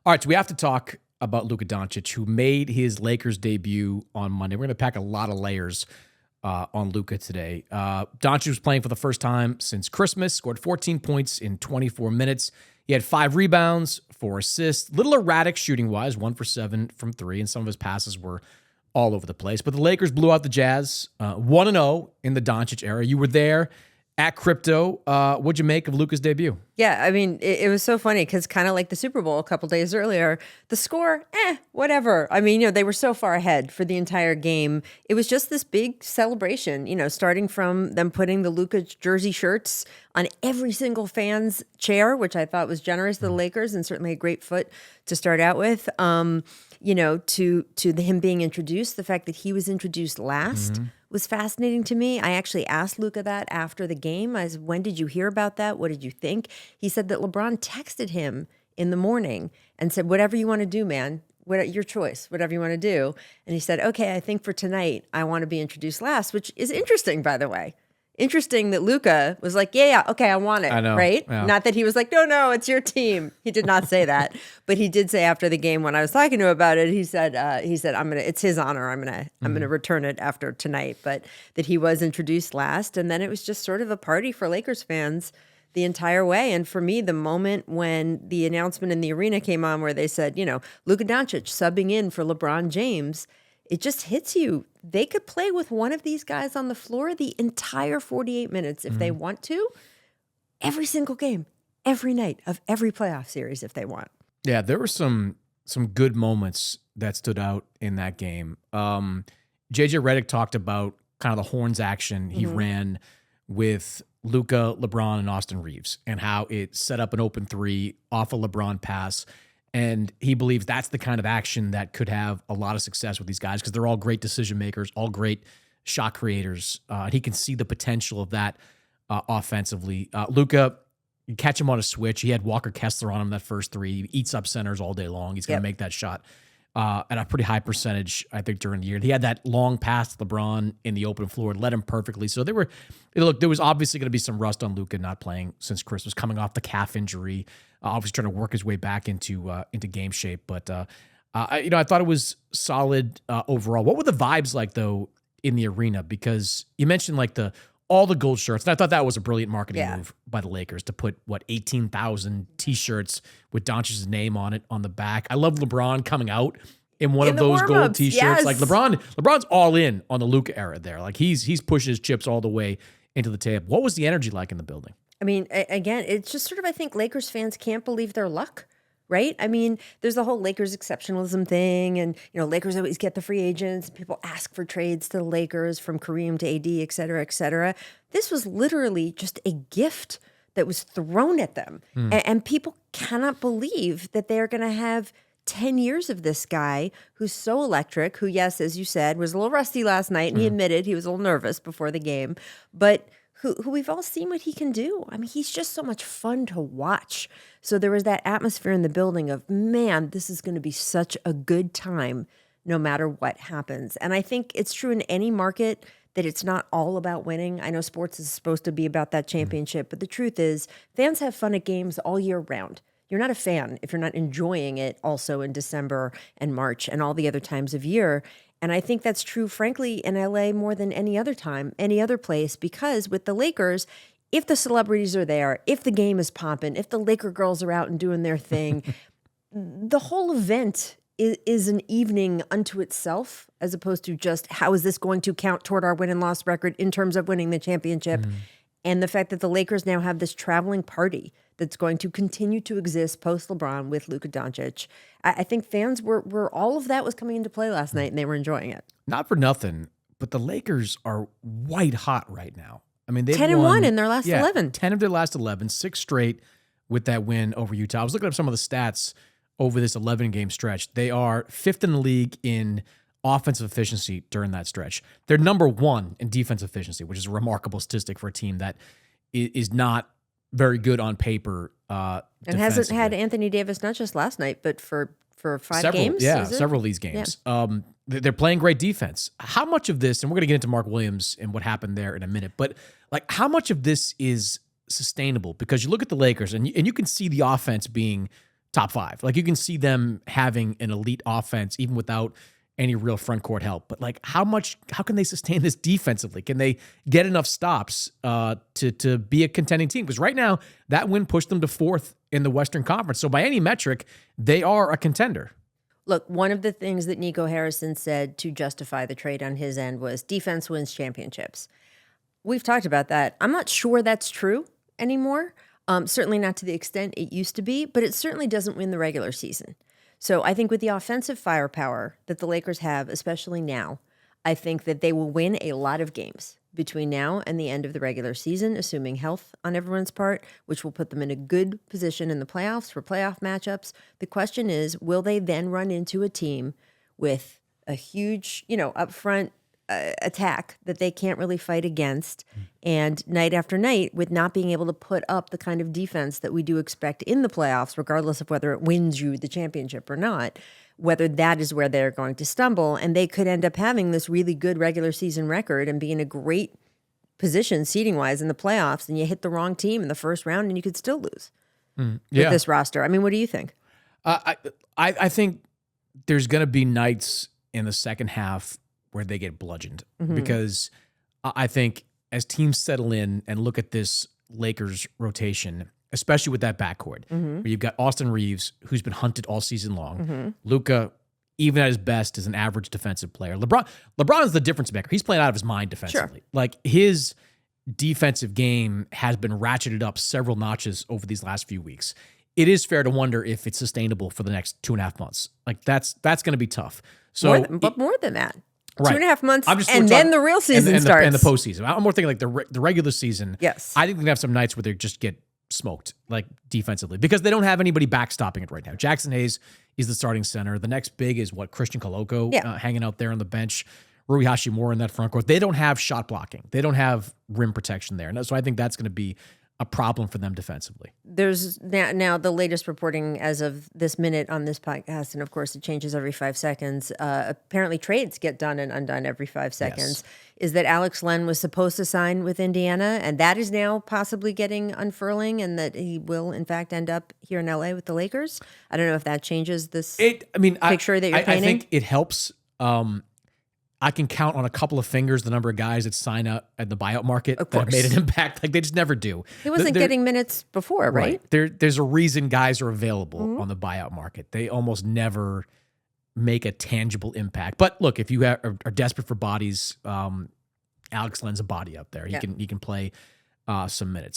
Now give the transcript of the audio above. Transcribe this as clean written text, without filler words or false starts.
All right, so we have to talk about Luka Doncic, who made his Lakers debut on Monday. We're going to pack a lot of layers on Luka today. Doncic was playing for the first time since Christmas, scored 14 points in 24 minutes. He had 5 rebounds, 4 assists, little erratic shooting-wise, 1 for 7 from 3, and some of his passes were all over the place. But the Lakers blew out the Jazz, 1-0 in the Doncic era. You were there at Crypto. What'd you make of Luka's debut? Yeah, I mean, it was so funny because kind of like the Super Bowl a couple days earlier, the score, whatever. I mean, they were so far ahead for the entire game. It was just this big celebration, starting from them putting the Luka jersey shirts on every single fan's chair, which I thought was generous of the Lakers and certainly a great foot to start out with. To him being introduced, the fact that he was introduced last was fascinating to me. I actually asked Luka that after the game. I said, when did you hear about that? What did you think? He said that LeBron texted him in the morning and said, whatever you want to do, man, your choice, whatever you want to do. And he said, okay, I think for tonight, I want to be introduced last, which is interesting, by the way. Interesting that Luka was like, yeah, okay, I want it, I know, right? yeah. Not that he was like, no, it's your team. He did not say that, but he did say after the game when I was talking to him about it, he said, it's his honor. I'm gonna return it after tonight. But that he was introduced last, and then it was just sort of a party for Lakers fans the entire way. And for me, the moment when the announcement in the arena came on, where they said, Luka Doncic subbing in for LeBron James. It just hits you. They could play with one of these guys on the floor the entire 48 minutes if they want to. Every single game, every night of every playoff series if they want. Yeah, there were some good moments that stood out in that game. JJ Redick talked about kind of the horns action he ran with Luka, LeBron, and Austin Reeves, and how it set up an open 3 off a LeBron pass. And he believes that's the kind of action that could have a lot of success with these guys because they're all great decision makers, all great shot creators. He can see the potential of that offensively. Luka, you catch him on a switch. He had Walker Kessler on him that first 3. He eats up centers all day long. He's going to make that shot at a pretty high percentage, I think, during the year. He had that long pass to LeBron in the open floor, led him perfectly. So there was obviously going to be some rust on Luka not playing since Christmas, coming off the calf injury. Obviously trying to work his way back into game shape, but I thought it was solid overall. What were the vibes like though in the arena? Because you mentioned like all the gold shirts, and I thought that was a brilliant marketing move by the Lakers to put 18,000 T-shirts with Doncic's name on it on the back. I love LeBron coming out in one of those gold T-shirts. Yes. Like LeBron's all in on the Luka era there. Like he's pushing his chips all the way into the table. What was the energy like in the building? I mean, again, it's just sort of, I think Lakers fans can't believe their luck, right? I mean, there's the whole Lakers exceptionalism thing, and, Lakers always get the free agents. People ask for trades to the Lakers from Kareem to AD, et cetera, et cetera. This was literally just a gift that was thrown at them. And people cannot believe that they're going to have 10 years of this guy who's so electric, who, yes, as you said, was a little rusty last night, and he admitted he was a little nervous before the game, but who we've all seen what he can do. I mean, he's just so much fun to watch. So there was that atmosphere in the building of, man, this is going to be such a good time no matter what happens. And I think it's true in any market that it's not all about winning. I know sports is supposed to be about that championship, but the truth is fans have fun at games all year round. You're not a fan if you're not enjoying it also in December and March and all the other times of year. And I think that's true, frankly, in LA more than any other time, any other place, because with the Lakers, if the celebrities are there, if the game is popping, if the Laker girls are out and doing their thing, the whole event is an evening unto itself, as opposed to just how is this going to count toward our win and loss record in terms of winning the championship. And the fact that the Lakers now have this traveling party that's going to continue to exist post-LeBron with Luka Doncic. I think fans were all of that was coming into play last night, and they were enjoying it. Not for nothing, but the Lakers are white hot right now. I mean, they've 10-1 in their last 11. 10 of their last 11, 6 straight with that win over Utah. I was looking up some of the stats over this 11-game stretch. They are 5th in the league in offensive efficiency during that stretch. They're number 1 in defensive efficiency, which is a remarkable statistic for a team that is not very good on paper. And hasn't had Anthony Davis not just last night, but for 5 games? Yeah, several of these games. Yeah. They're playing great defense. How much of this, and we're going to get into Mark Williams and what happened there in a minute, but like how much of this is sustainable? Because you look at the Lakers and you can see the offense being top 5. Like, you can see them having an elite offense even without any real front court help. But like, how can they sustain this defensively? Can they get enough stops to be a contending team? Because right now, that win pushed them to 4th in the Western Conference. So by any metric, they are a contender. Look, one of the things that Nico Harrison said to justify the trade on his end was defense wins championships. We've talked about that. I'm not sure that's true anymore. Certainly not to the extent it used to be, but it certainly doesn't win the regular season. So I think with the offensive firepower that the Lakers have, especially now, I think that they will win a lot of games between now and the end of the regular season, assuming health on everyone's part, which will put them in a good position in the playoffs for playoff matchups. The question is, will they then run into a team with a huge, upfront attack that they can't really fight against, and night after night with not being able to put up the kind of defense that we do expect in the playoffs, regardless of whether it wins you the championship or not, whether that is where they're going to stumble, and they could end up having this really good regular season record and be in a great position seeding wise in the playoffs, and you hit the wrong team in the first round and you could still lose with this roster. I mean, what do you think? I think there's going to be nights in the second half where they get bludgeoned, because I think as teams settle in and look at this Lakers rotation, especially with that backcourt, where you've got Austin Reeves, who's been hunted all season long, Luka, even at his best, is an average defensive player. LeBron is the difference maker. He's playing out of his mind defensively. Sure. Like, his defensive game has been ratcheted up several notches over these last few weeks. It is fair to wonder if it's sustainable for the next 2.5 months. Like, that's going to be tough. So, more than that. Right. 2.5 months, and then the real season starts. And the postseason. I'm more thinking like the regular season. Yes. I think they're going to have some nights where they just get smoked, like, defensively, because they don't have anybody backstopping it right now. Jackson Hayes is the starting center. The next big is Christian Koloko hanging out there on the bench. Rui Hashimura in that front court. They don't have shot blocking. They don't have rim protection there. And so I think that's going to be a problem for them defensively. There's now the latest reporting as of this minute on this podcast, and of course it changes every 5 seconds. Apparently trades get done and undone every 5 seconds. Yes. Is that Alex Len was supposed to sign with Indiana, and that is now possibly getting unfurling, and that he will in fact end up here in LA with the Lakers. I don't know if that changes this picture that you're painting. I think it helps. I can count on a couple of fingers the number of guys that sign up at the buyout market that have made an impact. Like, they just never do. He wasn't getting minutes before, right? There's a reason guys are available on the buyout market. They almost never make a tangible impact. But look, if you are desperate for bodies, Alex Len's a body up there. He can play some minutes.